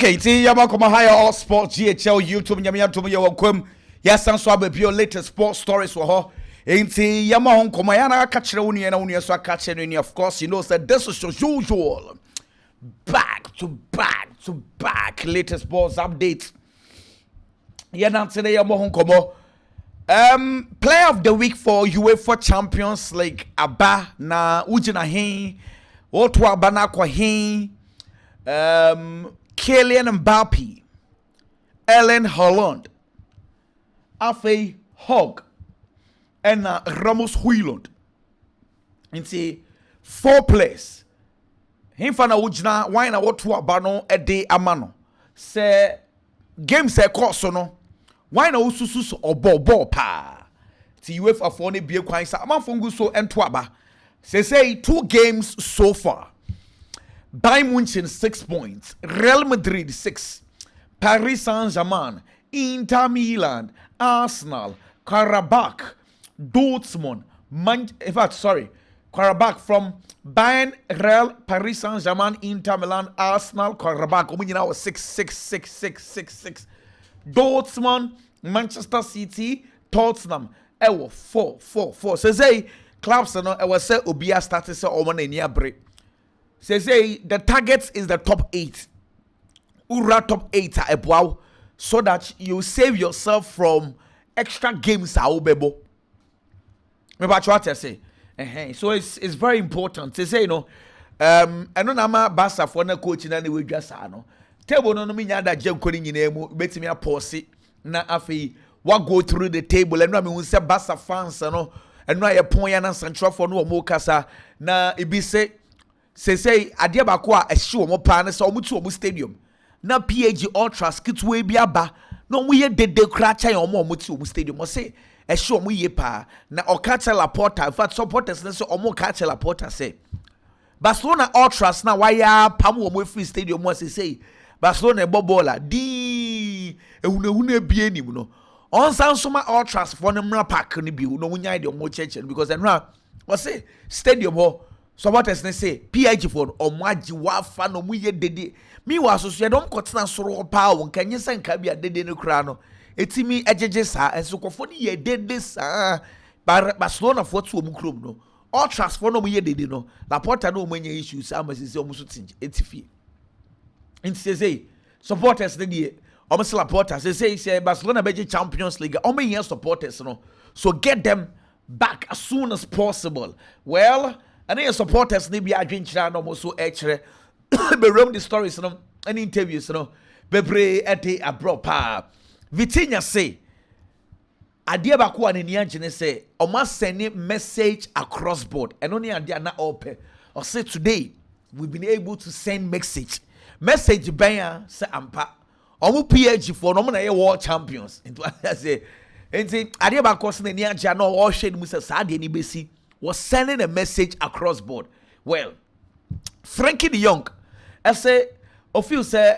Okay, welcome to Higher All Sports GHL YouTube. You're welcome. Yes, and so I'll be your latest sports stories for her. Ain't Yama Hong Komayana catch the Union and Union, so I catch the Union. Of course, you know that this is as usual. Back to back, latest sports updates. Yeah, now today Yama Hong Komo. Player of the week for UEFA Champions League. Abba na Ujina Hin, Otwa Banakwa Hin. Kylian Mbappe, Haaland, Afe Hogg, and Ramos Haaland. And say 4 players. Himfana ujna why na watu abano ede amano. Se game se koso no. Why na ususu obo pa. Ti UEFA for ne bie kwan sa amanfongu so ento aba. Say 2 games so far. Bayern Munich 6 points, Real Madrid 6, Paris Saint-Germain, Inter Milan, Arsenal, Karabakh, Dortmund, Karabakh from Bayern, Real, Paris Saint-Germain, Inter Milan, Arsenal, Karabakh. We now 6. Dortmund, Manchester City, Tottenham. 4. So say clubs no was say obia started say omo na nia break. Say the target is the top 8. Ura top 8 so that you save yourself from extra games bebo. Say. So it's very important. They say I know nama Barca for na coach na we just no. Table no me nya da jam ko ni nyina mu betimi apose na afei wa go through the table and no me say Barca fans no and no ayepon ya na central for no mo kasa na ebi say adia bako a ehye omo pa ne se omo tu omo stadium na PAG Ultras kitwe bi aba na omo ye dede kra cha omo tu omo stadium o se ehye omo ye pa na okacha Laporta in fact supporters ne se omo kacha Laporta say Barcelona Ultras na waya pam omo free stadium o say Barcelona bobola di ehunehune bie nim no onsan soma Ultras for ne mra park ne bi no wunya de omo church because enra o say stadium ho. So what does they say? PIG for Omaji Wafa no muye dede. Me was so you don't cut na soro pa can you send kabia dede no krano. Etimi ejeje sa enso kofo ni ye dede sa. Barcelona for to omu krom no. All transfer no muye dede no. Laporta no many issues am say omu so tinge etifi. Nti say supporters dey omu Laporta say Barcelona be Champions League. Omu here supporters no. So get them back as soon as possible. Well, and your supporters need be adventure no so extra. Be roam the stories no and interviews no. Bebre ete abro pa. Vitinha say adia ba ko anani agene say o ma send message across board. And only adia na open. Or say today we've been able to send message. Message ben say ampa. Omo PH for no na world champions. Into I say enti adia ba ko send ani agya no o hwe ni musa sa de ni besi was sending a message across board. Well, Frankie de Jong, I say, feel say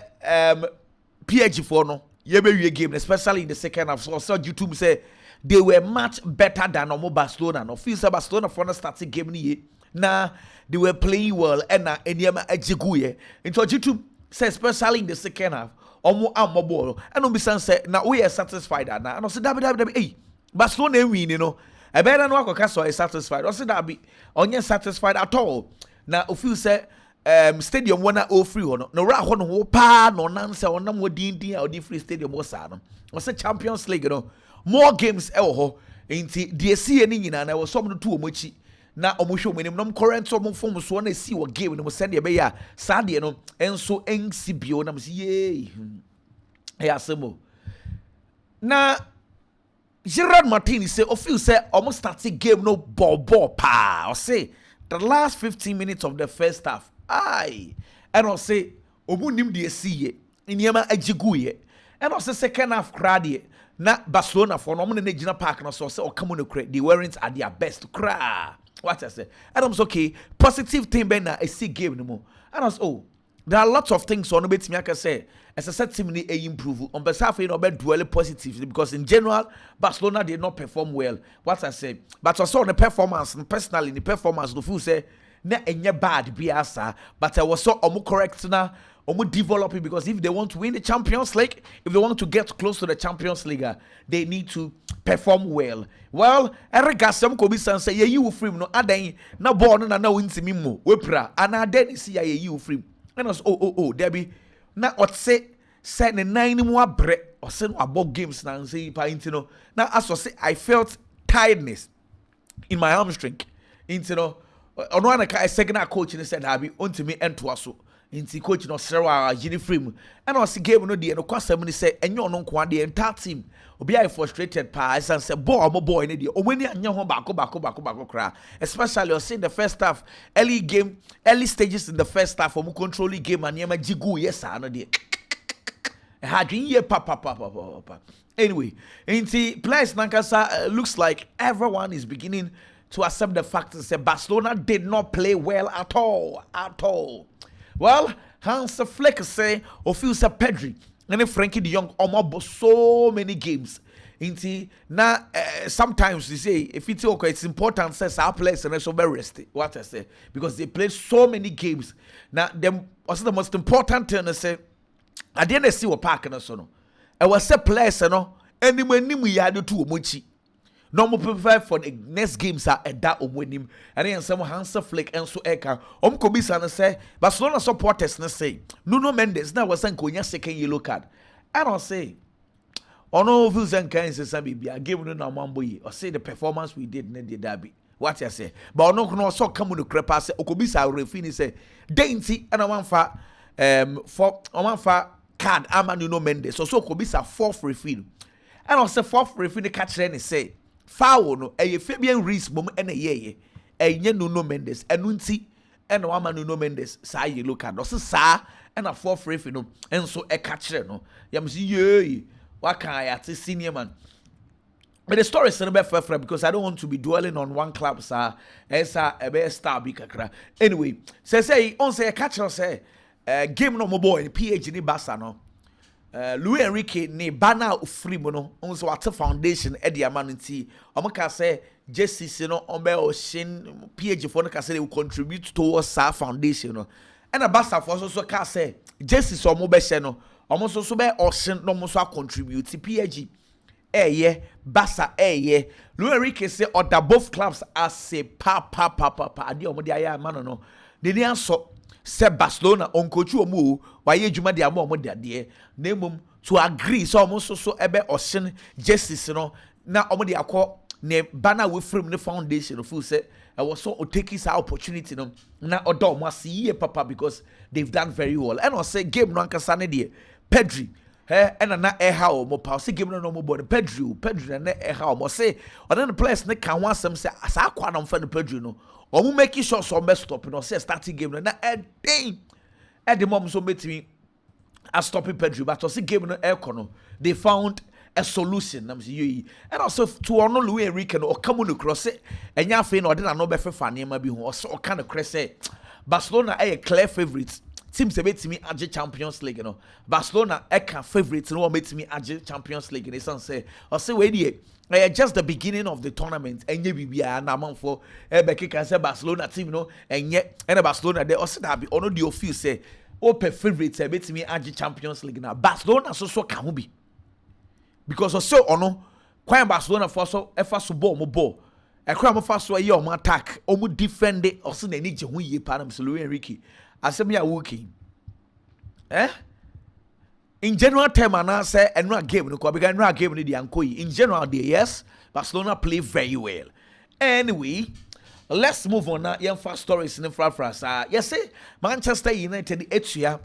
PG4 no, you game, especially in the second half. So YouTube say they were much better than Barcelona. No, feel say Barcelona for the starting game ni na they were playing well and na enyama ejiguye. Into YouTube say especially in the second half, ball and say now we are satisfied and I say hey Barcelona win, you know. I better no akaso is satisfied. Or say that be onye satisfied at all. Now if you say stadium wana o free no ra ho no pa no nan say onam wodin or di free stadium was no. Or say Champions League no more games e wo ho enti de see ni nyina na wo som no to omochi na omohwe omenim no current so form so na see wo game no send e be ya sa de no enso ensi bio na say ye ya semo na Gerard Martinez say, "Of you say almost starting game no ball pa." Or say the last 15 minutes of the first half, aye, and I say omu nim de see ye, inyama ajigu ye, and I say second half crowd ye. Na Barcelona for no money Gina Park no so say or come on the they weren't at their best. Cry. What I say, and I'm okay. Positive thing ben na I see game no more. And I was there are lots of things on the bit me I can say. As I said, team improve on behalf of dwell positively because in general Barcelona did not perform well. What I say, but I saw the performance and personally the performance. The fool say na enye bad biasa, but I was so correct na develop it, because if they want to win the Champions League, if they want to get close to the Champions League, they need to perform well. Well, Eric Gassam Kobisan say, you free no adan na born na wintimi mo wepra and I then see you free. And us Debbie na what say the 9 more break or send about games now say paintino. Now as I say, I felt tiredness in my hamstring. Intino on one second coach and said Habi unto me and to Inti coach no Sarah Frame and I see game no the no kwasam say enyo no kwa the entire team obi I frustrated pass and say boy ne the omani anya ho bako kra, especially or say the first half early stages in the first half for control game and yema jigu yes no the had ye papa anyway inti players nankasa looks like everyone is beginning to accept the fact that Barcelona did not play well at all. Well, Hansi Flick say, or feels say Pedri, and then Frankie de Jong almost so many games. Now, sometimes they say, if it's okay, it's important, says our players and also very rested. What I say, because they played so many games. Now, them was the most important thing I say, I didn't see what park and so no. I was a players, anyway, we had to muchi. No more prepare for the next games are at that winning. And then some Hansi Flick and so eka. Kobisa say Barcelona supporters na say Nuno Mendes now was saying second yellow card. I don't say no views and kinds of some baby. I gave no mamboy or say the performance we did in the derby. What I say, but no so come to crepa say Okobisa refini say dainty and one for card ama Nuno Mendes. So Okobisa fourth refill. And I say fourth refill catch and say foul no Fabian Rees mom and ye Nuno Mendes enunti and one Nuno Mendes sa ye look at no sa and a fourth referee no and so a catcher no yam see ye what can I at senior man. But the story is not fair because I don't want to be dwelling on one club sir as a best star big kakra. Anyway, say on say a catcher say game no more boy PH ni Barca no. Luis Enrique ne bana free mono onso what foundation e de amanti omaka say Jesse no ombe oshin PH for no ka say they will contribute towards sa foundation no and a Barca for so ka say Jesse so mo be she no omo so be oshin no mo so contribute PH Barca Luis Enrique say other both clubs as say pa ade omo de aya man no de ni anso se Barcelona on coach omo waye djuma de amo de ade na emom to agree so omo so ebe oshin justice no na omo de akọ ne bana we frame ne foundation of say I was so take this opportunity no na odo omo asiye papa because they've done very well and I say game no ankasa ne de Pedri and na eha omo pa say game no mo boy Pedri na eha omo say other the players ne kan wan sam say asa akwa na mfa ne Pedri no omo make sure so be stop no say starting game no na the mom so metimi a stopping Pedri but say game no no they found a solution nam say you and also to ono Luis Enrique no come no cross enya afi na ode na no be fefa ne ma bi ho so kind of cross Barcelona a clear favorites team say metimi age Champions League no Barcelona a can favorites no metimi age Champions League in sense say or say we dey just the beginning of the tournament enye bibia na man for Ebeke can say Barcelona team no enye and Barcelona they also that be ono the office say open favorites betimi age Champions League na Barcelona so ka ho bi because also ono kwan Barcelona for so efa so ball mo ball ekra mo fa so ye o mo attack o mo defend also na ni je ho yie pa na Luis Enrique asem ya working in general term and say and game no because no game no the ankoyi in general day yes Barcelona play very well anyway let's move on now young fast stories in the frafras yes say Manchester United etua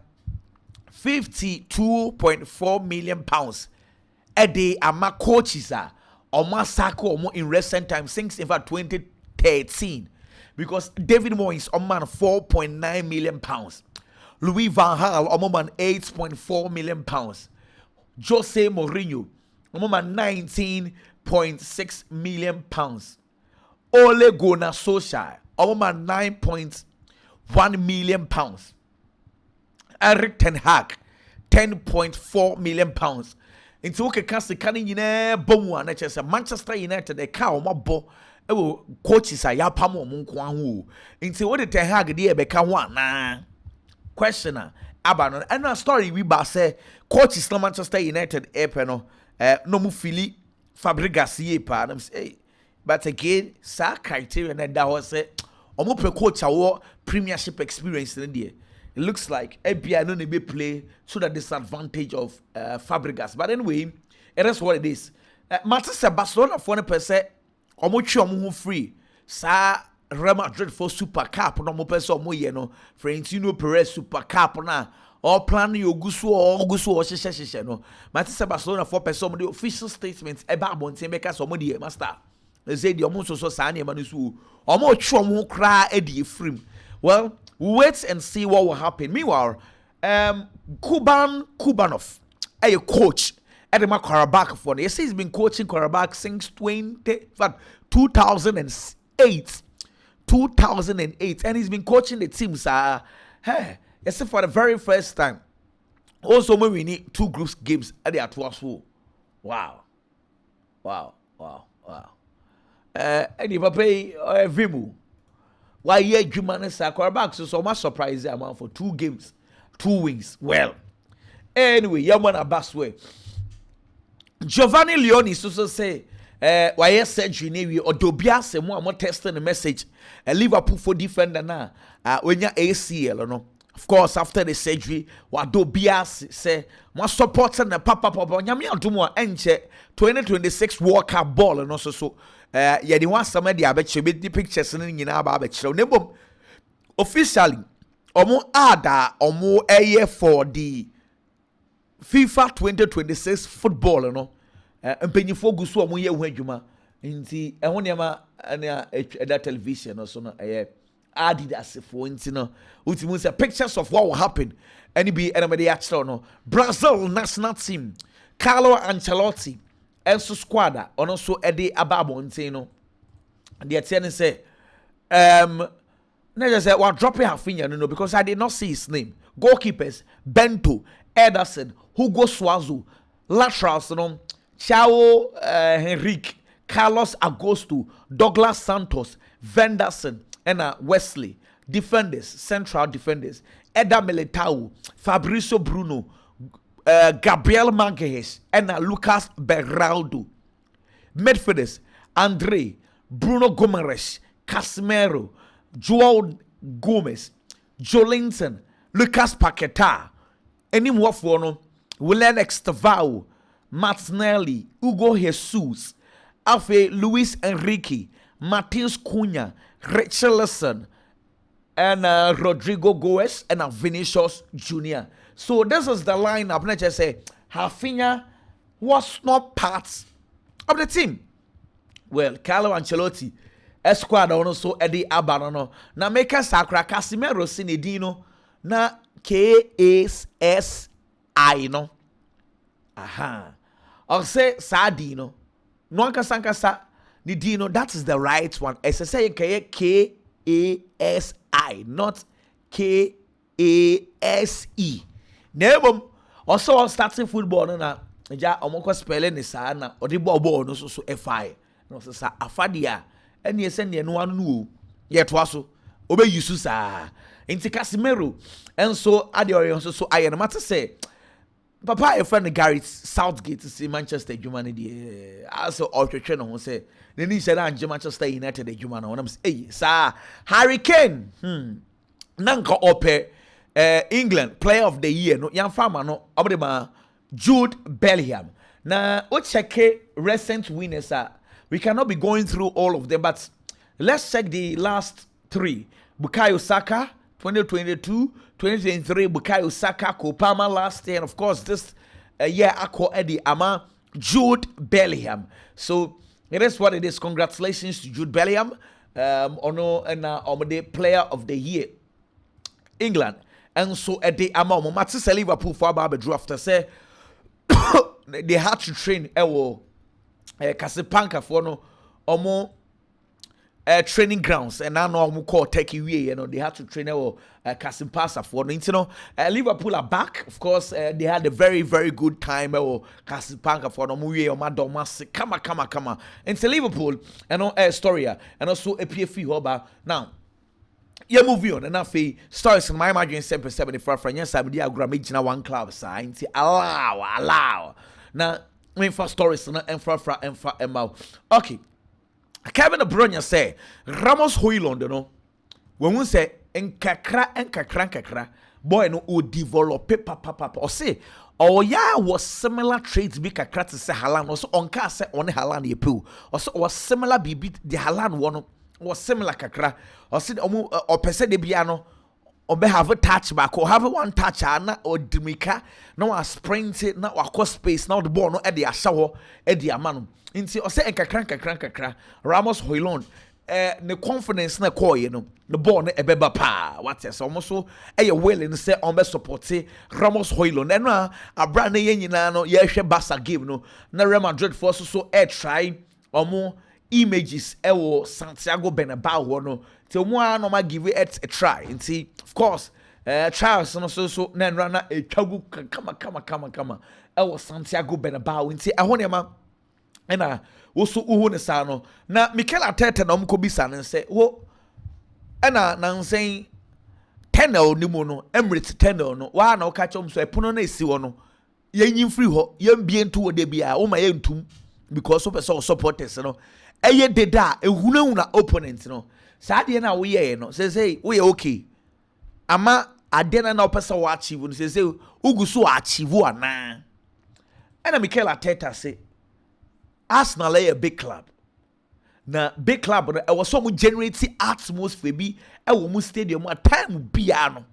52.4 million pounds a day ama coaches omo sako omo in recent times since in fact 2013 because David Moyes on man 4.9 million pounds Louis van Gaal omo man 8.4 million pounds Jose Mourinho omo man 19.6 million pounds Ole Gunnar Solskjaer omo man 9.1 million pounds Erik ten Hag 10.4 million pounds into okay cast kan nyina bomu na chese Manchester United e ka omo bo ewo coaches ya pam omo nko aho into what ten Hag dey be ka ho ana questioner aba and a story we ba say coach is no Manchester United no mu fili Fabregas ye pa and say but again sa criteria na da ho say omo pre coach awo premiership experience in there. It looks like ABI no be play to the disadvantage of Fabregas. But anyway, it is what it is. Manchester Barcelona for 1% omo twi omo free. Sa Real Madrid for Super Cup no mo pese omo ye no. Florentino Perez Super Cup na all plan yogusu or sheshe no. Manchester Barcelona for pese omo the official statements eba abonten beka so omo the master. They say the omo so sa na ma no so omo twi omo kra e di free. Well, wait and see what will happen. Meanwhile, Kubanov, a coach at the Karabakh for he says he's been coaching Karabakh since 2008. 2008, and he's been coaching the teams. Hey, except for the very first time. Also, when we need 2 groups games at the Atwasu. Wow. And if I pay Vimu. Why yeah, Jumane Sakarabak so much surprise amount for 2 games, 2 wins. Well, anyway, Yaman Abaswe. Giovanni Leone so say, why yes surgery nevi or Dobia se mo testing the message. A Liverpool for defender na when ya ACL no. Of course, after the surgery, what Dobia say, my supporter na papa nyame adumo enche 2026 World Cup ball and also so. Yeah, the one some of the abeche the pictures in nebom officially omo ada omo eye for the FIFA 2026 football no mpanyifo gusu omo ye hu adwuma nti ehwo nema na that television no so no Adidas for nti no ultimately say pictures of what will happen any be anybody actually no Brazil national team Carlo Ancelotti Enso squad ono so ede ababo ntin no de atiene say na just say what drop Rafinha no because I did not see his name. Goalkeepers Bento, Ederson, Hugo Suazo, laterals no Chao Henrique, Carlos Agosto, Douglas Santos, Venderson and Wesley. Defenders, central defenders Eder Militao, Fabrizio Bruno, Gabriel Magalhaes and Lucas Beraldo. Midfielders Andre, Bruno Gomes, Casemiro, Joao Gomez, Jolinton, Lucas Paqueta. Any more for no? Willian Extavao, Martinelli, Hugo Jesus, Alfe Luis Enrique, Matheus Cunha, Richarlison, and Rodrigo Goes and Vinicius Jr. So this is the lineup. Let's just say Rafinha was not part of the team. Well, Carlo Ancelotti, squad also Eddie Abanono. Na make Sakra Casemiro Sinedino na KSSI no. Aha. Or say Sadino. No Kasankasa Nidino. That is the right one. As I say KASI, not KASE. Nebom also starting football na ja omoko spelling ni sa na odi ball no so FI no so sa afadia eni ese ne no anu no ye to aso obe yusu sa enti Casemiro enso ade ori so aye no matter say papa e friend Gareth Southgate to see Manchester United dey also otwetwe no ho say ne ni say na Manchester United dey United no say sa Harry Kane nanka ope England player of the year no yan farmer no obdema Jude Bellingham. Now we check recent winners we cannot be going through all of them, but let's check the last 3. Bukayo Saka 2022, 2023 Bukayo Saka Kopama last year, and of course this year Akko Eddie Ama Jude Bellingham. So it is what it is. Congratulations to Jude Bellingham ono and the player of the year England. And so at the amount of Liverpool for Barbe drew after say they had to train Casablanca for no omo training grounds and now no call take away, they had to train Casablanca for no Liverpool are back. Of course, they had a very, very good time Casablanca for no muye or madomas come and Liverpool and Storia and also a PFE hoba now. yeah, moving on. And I feel stories in my imagine 774 for yes, I'm the aggramagina one club sign. Allow. Now, when for stories and for Emma. Okay. Kevin De Bruyne say Ramos Haaland, you know. When we say enkakra, boy no o develop papa or say yeah was similar traits be kakra to say Haaland also onka say on Haaland ye pu also was similar bibi the Haaland one was similar kakra or say or person de bia no or be have a touch back or have one touch na or dimika no a sprint it na wa space now the ball no e de ashawo e de amano nti or say enkakra Ramos Haaland the confidence na call you know the ball na ebeba pa what is almost so willing say on be support Ramos Haaland and abra na yen nyina no ye hwe Barca game no na Real Madrid for so try omo images wo Santiago Bernabeu no till mo no ma give it a try nti of course Charles no so na rana etwagu kama wo Santiago Bernabeu nti ehone ma ena woso uhu ne sa no na Mikel Arteta na omko bisa ne se wo ena na nsen tenel ni mu no Emirates tenel no wa na oka chom so epono na esi wo no yenyin free ho yembie ntu wo de bia wo ma yentum because of so supporters no eye deda ehunahuna opponent no sa de na wo ye no say wo ye okay ama ade na opesa wo achieve no say uguso achieve ana ena Mikel Arteta say Arsenal is a big club. Now, big club, it was so much generating atmosphere be a woman stadium at time piano.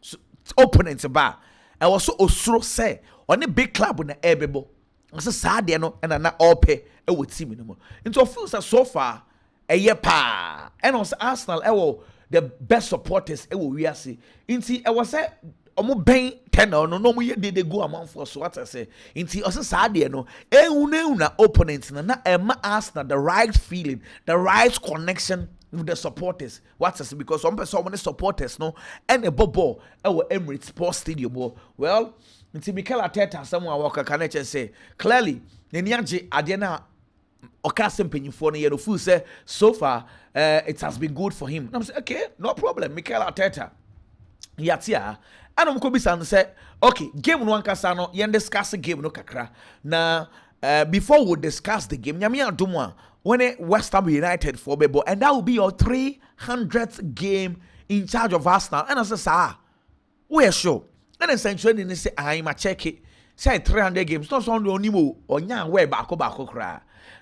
So opponents bar. I was so osro say on a big club on the airable. I said sad no and na all pay a would see minimum. Into feels so far a year pa and also Arsenal the best supporters we are see. Inti I was say omo ben 10 no mo ye de go amount for so what I say inti also sad no ehuna opponents na ema Arsenal the right feeling the right connection with the supporters what I say because some person supporters no and a bobo Emirates Sports Stadium well inti Mikel Arteta someone walk can say clearly neniaje ade na okasem penyifo no ye no fu say so far it has been good for him. I'm say okay no problem Mikel Arteta yatia and I'm going to say, okay, game no ankasa no, yen discuss the game no kakra. Now, before we discuss the game, nyami adumwa when West Ham United for bebo, and that will be your 300th game in charge of Arsenal. And I say, sir, we're sure. And essentially, they say, I'm a check it. Say 300 games, not only mo or nya way bako kra,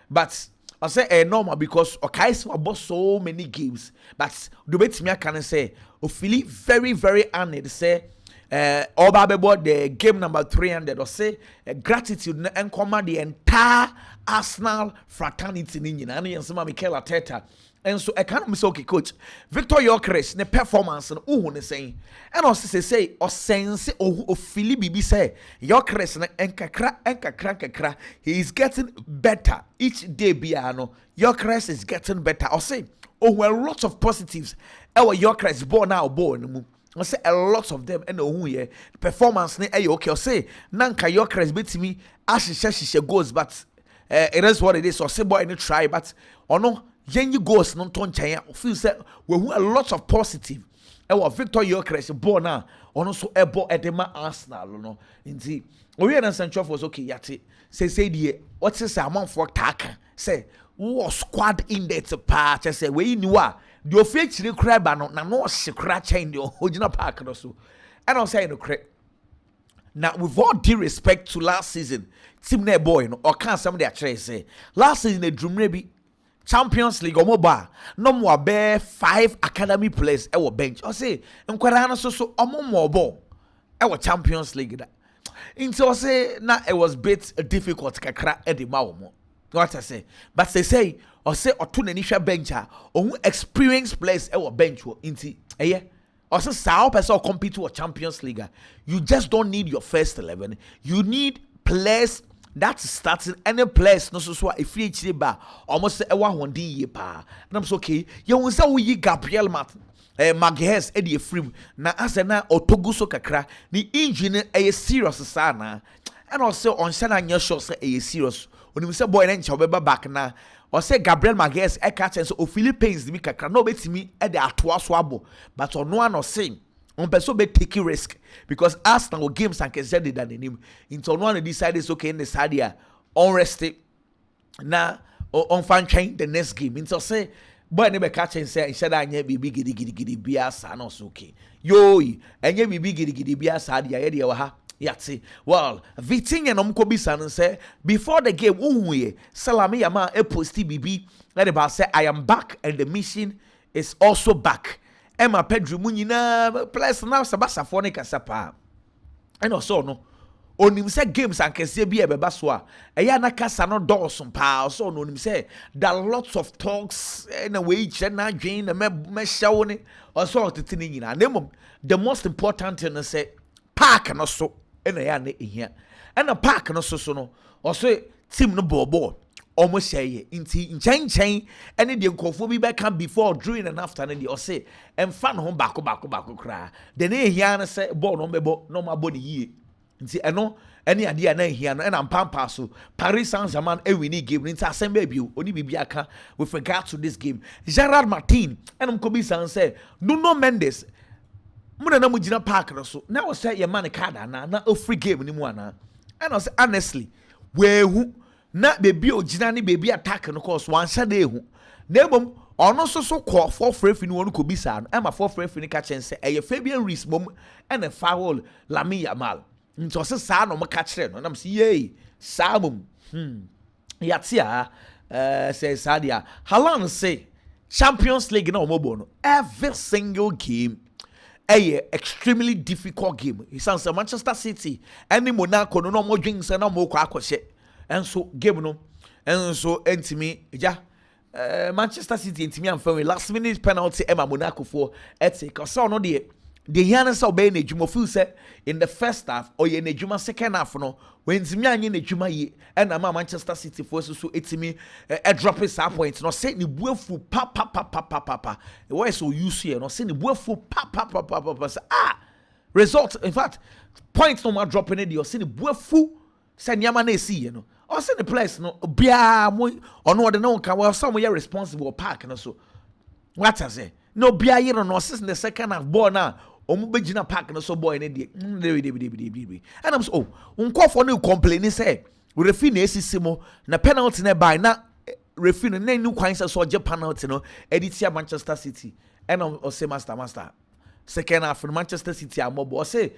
but I say normal because Okais was so many games, but the way me can say, Ophelia very very honored say. About the game number 300 or say gratitude and command the entire Arsenal fraternity and some Mikel Arteta and so I can't miss okay coach Victor Gyökeres ne performance and who saying and also say or sense or Philip Bibi say Gyökeres and kakra he is getting better each day biano Gyökeres is getting better or say well lots of positives our Gyökeres born now born I say a lot of them and who ye performance ne okay or say nanka Gyökeres betimi ashisha goals but it is what it is or say boy any try but or no yenyi goals no ton chan feel say we a lot of positive Victor Gyökeres born now or so ebo edema Arsenal no nti we and central was okay yate say die what is amount for taka say who squad in there to part say we knew the official crab na no shikra chain the original park no so and I'm saying no correct now with all due respect to last season team na boy no or can some dey try say last season the Dream be Champions League omo ba no mo be 5 academy players e wo bench I say nkwara no so omo mo ball e wo Champions League that into say na it was bit difficult kakra e de ma wo what I say but they say or say or to nanisha bench or experienced players e bench inti or say sao person compete to a Champions League you just don't need your first 11 you need players that starting any players no so if you ba almost e wa hondi ye pa and I'm so okay you will say we Gabriel Martin Maguires e de free na asena otoguso kakra the engine e serious sana and also on sana nya show say e serious when you say boy na ncha obeba back na or say Gabriel Magalhaes e catch so Philippines mi kakra no betimi e de atoa so abo but ono an say on person be take risk because Arsenal games and kese de than him into ono an decide is okay in the sadia on rest na on fan train the next game into say boy ne be catch and say instead anya bibi gidi bia sa no so okay yo anya bibi gidi bia sa dia ye de wa ha yati well Vitinha no mko bisa no say before the game unhuye Salami Yama e posti bibi let about say I am back and the mission is also back Emma Pedro munyina plus now sabasa phone kasa pa and also no onim say games and kese bi e beba so a eya na kasa no dawson pa so no onim say there are lots of talks and we na dwen na me shawo ne also tetene nyina nemom the most important thing is say park no so ena ya na ehia ena park no so no also team no ball almost say inti nchen ene de nkofo bi be come before during and after ne de o say emfa no ho bako kra de na ehia na say ball no bebo no ma body yie nti eno ene ade na ehia no ena mpampa so Paris Saint-Germain e win game nti asemba bio oni bibia aka with regard to this game Gerard Martin ena mkobi san say Nuno Mendes muna na mujina park no so na say your man card na free game ni mu ana and I say honestly we hu na baby ogina ni baby attack no course wan sha dey hu na ebom ono so call for free ni wonu ko bisa no e ma for free ni ka chen say e Fabian Ruiz mom and a foul Lamine Yamal nti so sa no maka kire no na say yey sa mom yatia say sadia Haaland say Champions League na omobo no every single game extremely difficult game. He sounds Manchester City any Monaco no more drinks and no more kwakoshe. And so game no and so entimi ja Manchester City entimi am for last minute penalty Emma Monaco for ethic cause no the yana so be na djuma feel say in the first half or ye na djuma second half no when entimi anye na djuma ye and na Manchester City for so etimi drop his point no say ni buafu pa why so use here no say ni buafu pa result in fact points no more dropping it you say ni buafu say nyama na esi ye no or say the place no bia mo ono de no kan well some you responsible park no so what I say no bia ye no since the second half ball na omu begina park no so boy ne de and I'm so unko for no complain say referee na esisimo na penalty na by na referee na new kwan say so je penalty no editia Manchester City and I say master second half Manchester City amobo or say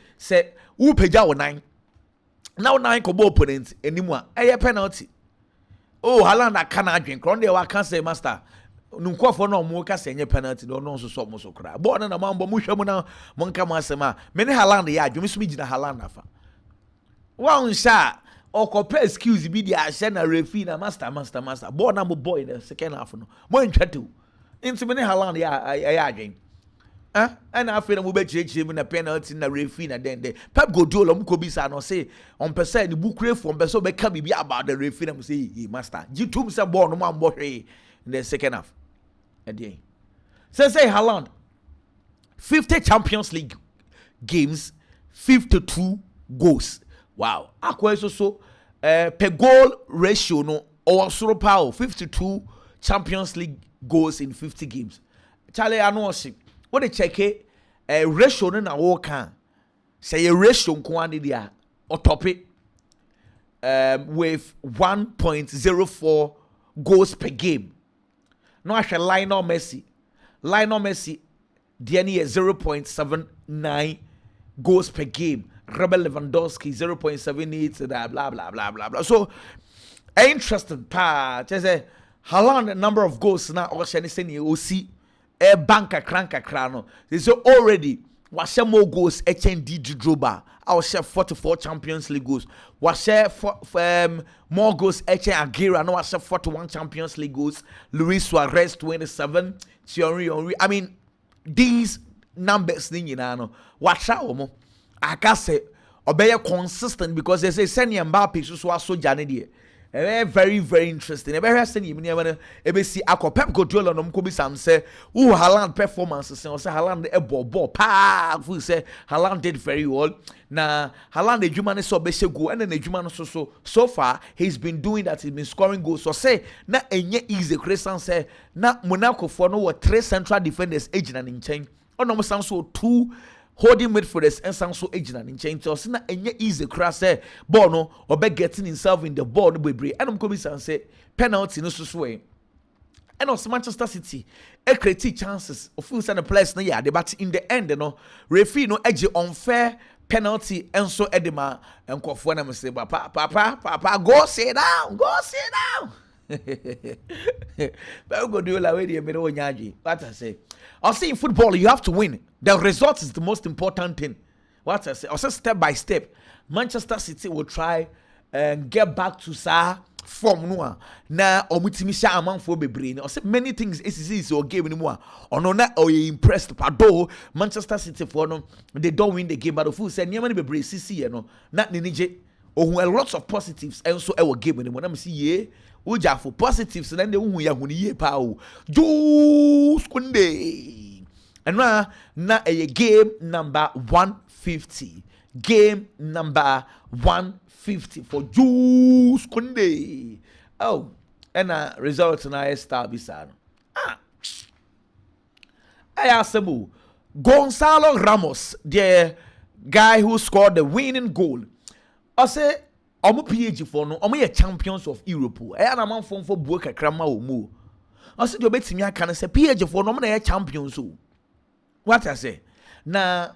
who peja wo nine now 9 kobo opponent anymore penalty oh Haaland akana adwen kron de wa kan say master nunkofo no mo ka say penalty no no so mo so kra bo na mambo mo hwam na mo nka mo asema me ne Haaland ya adwen so mi gina Haaland afa wa unsha okopa excuse bi dia ahye na referee na master bo na mo boy the second half no mo ntwato into me ne Haaland ya adwen and after the mobile church him na penalty na referee na then Pep Guardiola mko bisa no say on person the book ref on person be ka bibia about the referee na say hey master jitum say ball no man bo hwe in the second half again say Haaland 50 Champions League games 52 goals wow akwa so per goal ratio no or soro power 52 Champions League goals in 50 games Charlie Anoshi what they check ratio na wo kan say a ratio nko ande dia or topic with 1.04 goals per game no ahwe Lionel Messi dia ni 0.79 goals per game Robert Lewandowski 0.78 blah so interesting part say Haaland number of goals na o share ni say ni o see banka cranka crano. They say already was share more goals HND Droba. I will share 44 Champions League goals. Was share more goals HN Aguirre. No, was share 41 Champions League goals. Luis Suarez 27. Thierry Henry. I mean, these numbers you know. Watch out, mo. I can say obey consistent because they say send Mbappe so jane die. very very interesting. Very interesting. You mean ebe see akọ Pep Guardiola no mko bi sam say who Haaland performance say Haaland e ball pa fu say Haaland did very well. Na Haaland adwuma ne so be go and na adwuma no so far he's been doing that. He's been scoring goals. So say na enye easy Christian say na Monaco for no what 3 central defenders ejina ne nchen. Ono mo san so 2 holding midfielders and some so agent in change. So na enye easy cross say ball no or be getting himself in the ball no bebre. And I'm coming and say penalty no so way. And also Manchester City create chances of full the players na yeah but in the end no referee no edge unfair penalty and so edema and kofo na me say papa go sit down but go do la way dey me no nyaji. What I say, I say in football you have to win. The result is the most important thing. What I say, also step by step, Manchester City will try and get back to sa form no na omutimi sha amanfo bebre ni. I say many things is your game anymore. Ono na or you impressed pado Manchester City for no they don't win the game but the fool say niam na bebre sisi no na ninije ohun a lot of positives and so our game anymore. Na me see ye uja for positives then they hu ya huni ye pa o juice kunde. And na a game number 150. Game number 150 for Juice Kunde. Oh, and results na star bisano. I asked him, Gonzalo Ramos, the guy who scored the winning goal. I say, omo PG for no, omo ye champions of Europe. I na man for buka krama o mu. I said, you bet me I can say PG for no, omo ye champions o. What I say? Na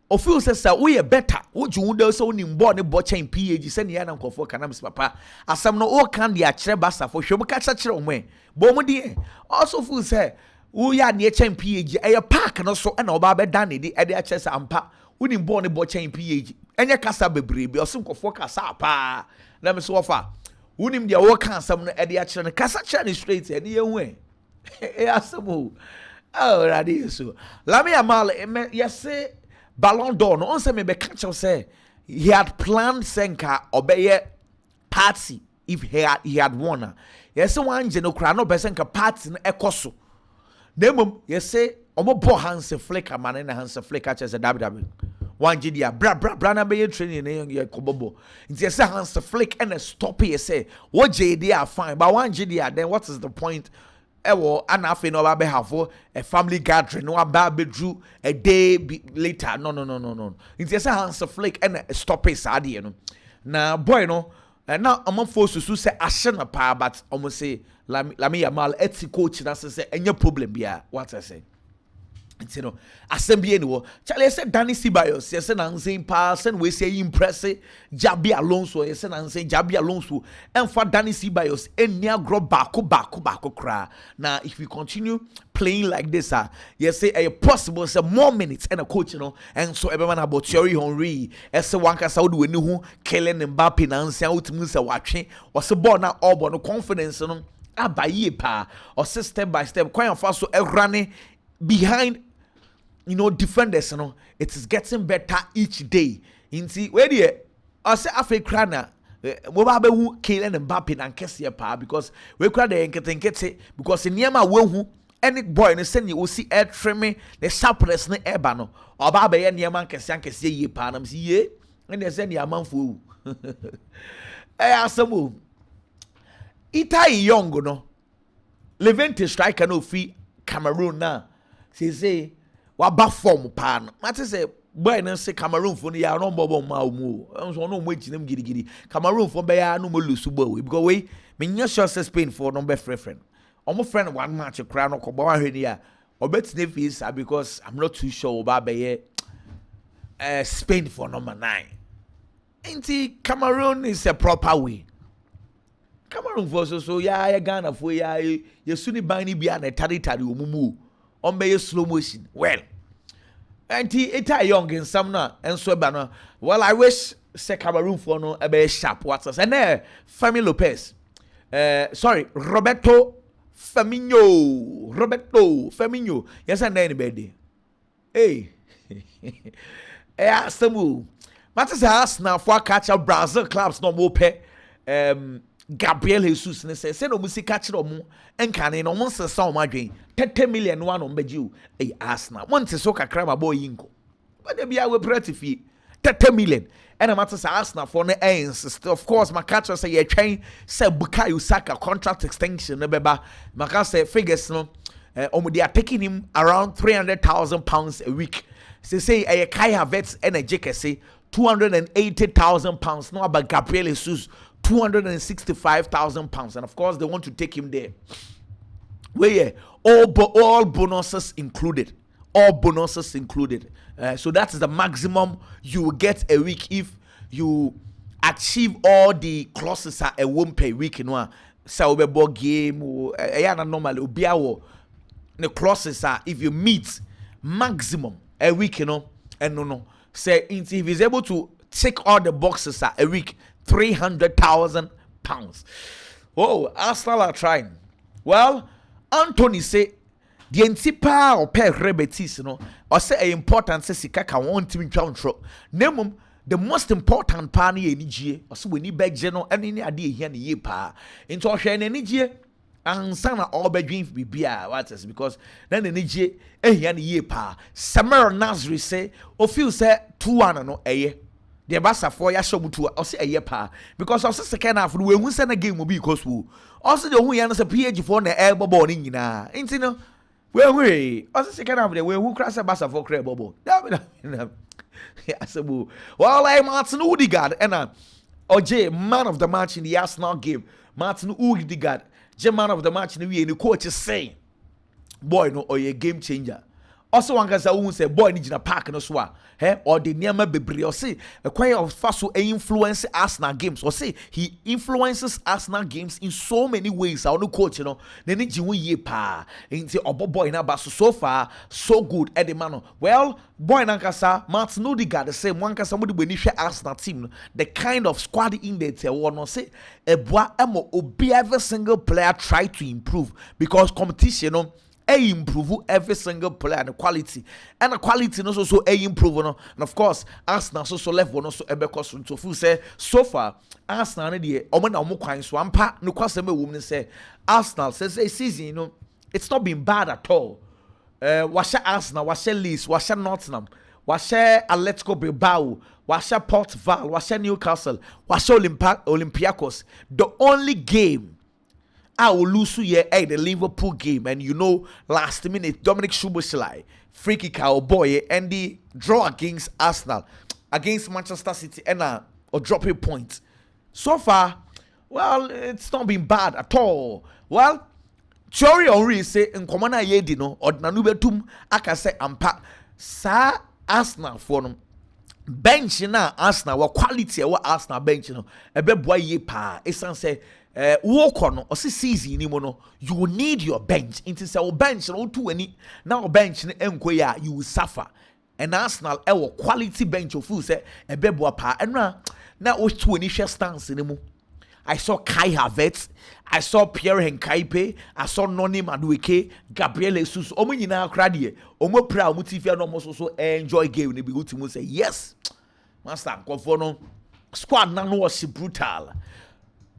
ofil says we are better. Would you do so in born a botcha in PAG? Send the Adam for Canamis Papa. As some no all can the achre bassa for sure. Catch a children way. Bomody. Also, fool say, we are near chain PAG. A park and also an obabe danny the Edia chess and pa. Wouldn't born a botcha in PAG. And your cassa be brave or some for cassa pa. Let me so far. Wouldn't the work on some Edia channel. Cassa channel straight any way. Oh, that is so. Lamine Yamal, yes, say Ballon d'Or. No one say me be catch say he had planned Senka obey party if he had won. Yes, one geno crano be Senka party na ekoso. Demum, yes say omo bo Hansi Flick man na Hansi Flick catch as a WWE. One GD bra na be training na kobobo. It's yes Hansi Flick and a stop here say what JD are fine, but one GD then what is the point? Ewo anafe no ba be have a family gathering no ba bedru a day later no it's just Hansi Flick and stop it sad no na boy no na am force to say ahye na pa but almost say Lamine Yamal eti coach na say any problem bia what I say you know assembly anyway Charlie said Danny Ceballos yes na nsen pass and we say impress Jabi Alonso yes na nsen Jabi Alonso and for Danny Ceballos enia gro bako kra now if we continue playing like this yes say a possible say more minutes and a coach you know and so everyone about Thierry Henry yes one ka Saudi we hu Kylian Mbappe na nsen ultimu say watwe was ball na all no confidence no abaye pa or step by step kwan fa so erane behind defenders it is getting better each day inti where the I say Africa na mo ba hu Kylian Mbappe na nkese pa because we kra the nkete because niam we hu any boy no send you see air trimming the sharpness na eba no oba ba ye niam nkese ye pa na msi ye and they send ya manfo asamo Itai Young no Levante striker no free Cameroon na say waba form pan mate say boy no say Cameroon for ya no bobo ma mu so no mo ginam girigiri Cameroon for be ya no mo lose ball because we me nya sure say Spain for number friend omo friend one match kra no ko ba wa hwani a obetine face because I'm not too sure about be Spain for number 9 Inti Cameroon is a proper way Cameroon for so ya Ghana for ya suni bani bia na tari omumu on be slow motion well anti Itai Young in some na and so bana well I wish say Cameroon for no be sharp what's and Femi Lopez Roberto Firmino yes and anybody hey Asamu matters has now for catch up Brazil clubs no more pay Gabriel Jesus ne say no musi catch no enkane no monse sa o madwen 30 million one on beju Arsenal want so kakra ma boy yinko but they be a we pretty fee 30 million and I'm at Arsenal for no insist of course my catcher say you train say Bukayo Saka contract extension ne beba maka say figures no they are taking him around 300,000 pounds a week say a Kai Havertz and a JKC 280,000 pounds no about Gabriel Jesus 265,000 pounds, and of course they want to take him there. Where all bonuses included, all bonuses included. So that is the maximum you will get a week if you achieve all the clauses at a won't pay week. You know, so game or normally the clauses are if you meet maximum a week, you know, and no. Say if he's able to tick all the boxes at a week. 300,000 pounds. Oh, Arsenal are trying. Well, Anthony say the Antipa or Per Rebetis, or say important say Sikaka want to control. Nemum, the most important party in or so we need back general and any idea here in the year pa. Into our share energy and sana all be dream be beer what is because then energy here in the year pa. Samara Nasri say or feel say 2-1 no a the Barca for ya show to us a year pa because of the second half we won send a game will be because we also the who yana PH for the elbow ball in na intino we also second half the we who crash a Barca for crab bubble well I'm Martin Odegaard and OJ man of the match in the Arsenal game Martin Odegaard man of the match in the coach is saying boy no or a game changer. Also, one guy who say boy need in a park no so or the nearma bebre or say a quite of fast influence Arsenal games or say he influences Arsenal games in so many ways. I want to coach they need you ye pa into obo boy na but so far so good at the man. Well, boy nankasa Martin Odegaard the same one somebody when you share Arsenal team the kind of squad in there one say a boy obi every single player try to improve because competition improve every single player and the quality no so improve no and of course Arsenal so left one so ebe cost to full say so far Arsenal na dey omo na omo kwan so ampa no kwasem e wom say Arsenal says a season it's not been bad at all washa Arsenal washa Leeds washa Nottingham washa Atletico Bilbao washa Port Vale washa Newcastle washa Olympiacos the only game I will lose here at the Liverpool game, and last minute Dominic Szoboszlai free kick our boy and the draw against Arsenal, against Manchester City, and or dropping points. So far, well, it's not been bad at all. Well, theory already say in common yedino or nanubetum aka say ampa sa Arsenal for them. Bench na Arsenal wa quality wa Arsenal bench no ebe boy ye pa esan say walk on or season ni mo no you will need your bench into say bench no to any now bench ni enko ya you will suffer and Arsenal quality bench of say ebe boy pa enra na o to any share stance ni mo I saw Kai Havertz, I saw Pierre Nkaipe, I saw Noni Madueke, Gabriel Jesus. Omo nyina krade. Omo pra omo tifia no mo so enjoy game ni bi ultimo say yes. Master nkofo no squad na no was brutal.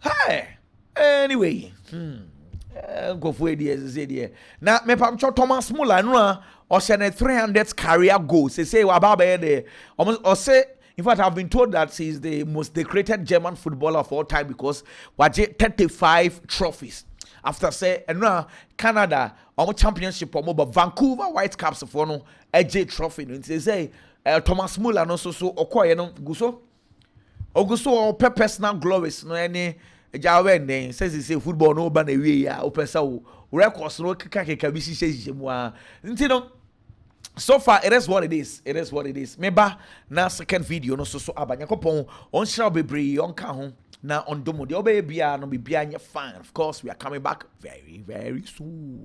Hey, anyway. Nkofo e dey say dey. Na me pam cho Thomas Muller no o se na 300 career goals. Say wa ba be there. O say in fact, I've been told that he's the most decorated German footballer of all time because waje 35 trophies. After say, and now Canada, our championship, but Vancouver Whitecaps for no AJ trophy. And say, Thomas Muller no so okoye no guso. Oguso or personal glories no any jawe ne says he say football no ba na wie ya o pesa o records no kaka bi sise mu a. Ntino so far it is what it is. It is what it is. Meba na second video no so abanyakopon on shall be bree on ka ho na on domo de obey bia no bibia nya fine. Of course we are coming back very soon.